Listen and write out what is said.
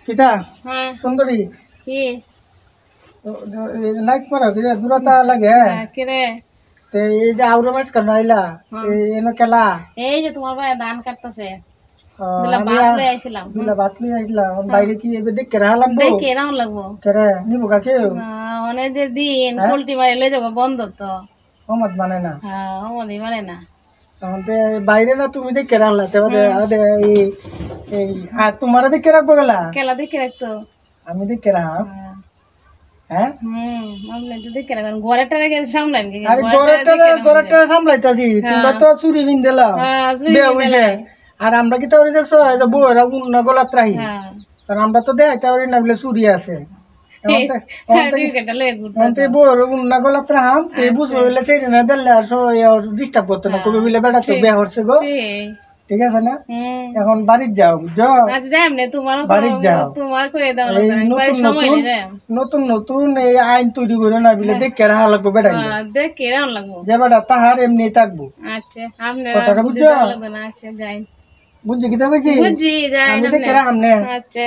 কিতা হ্যাঁ সুন্দরী কি লাইক মারো কি দূরতা লাগে কে রে তে এই যে আউরে মাছ কেন আইলা এনো কেলা এই যে তোমার ভাই ধান কাটতেছে দিলা আমি ভাত লই আইছিলাম দুলা বাতলি আইলা বাইরে কি এবে দেখ কেরা লাগবো দেখ কেরাম লাগবো কেরে নিবো কাকে অনেক যে দিন পোল্ট্রি মারি লই যাবো বন্ধ তো ওমত মানে না হ্যাঁ আমাদের মানে না তখন তে বাইরে না তুমি দেখ কেরা হলা তে আদে এই এই আর তোমার দেখ কেরা রাখবো গেলা কেলা দেখে রাখতো আমি দেখ কেরা হ্যাঁ আপনি তো দেখে রাখবেন ঘরেটা রেখে সামলান কি আরে গররটা সামলাইতাছি তোমরা তো চুরি বিন দিলা বিয়া হইছে আর আমরা কি তো ওই দেখছো এই যে বউরা উন্না গলাত রাহি আর আমরা তো দেখাইতে পারি না বলে চুরি আছে সার্টিফিকেটটা লয়ে ঘুরতো অন্তে বউর উন্না গলাত রাহাম তে বুঝবো বলে সেই না দিলে আর সো ডিস্টার্ব করতে না কবে বলে বেটা তো বিয়া হচ্ছে গো ঠিক আছে না এখন বাড়ির যাও বুঝছো আচ্ছা যাই এমনি তোমার বাড়ির যাও তোমার কই দাও এই না সময় নেই যাই নতুন নতুন এই আইন তৈরি করে না বলে দেখ কেরা লাগবে বেটা দেখ কেরাম লাগবো যে বেটা তাহার এমনি থাকবো আচ্ছা আপনি কথাটা বুঝছো আচ্ছা যাই বুঝছি কি তো বুঝছি বুঝছি যাই আমি দেখে রাখলাম না আচ্ছা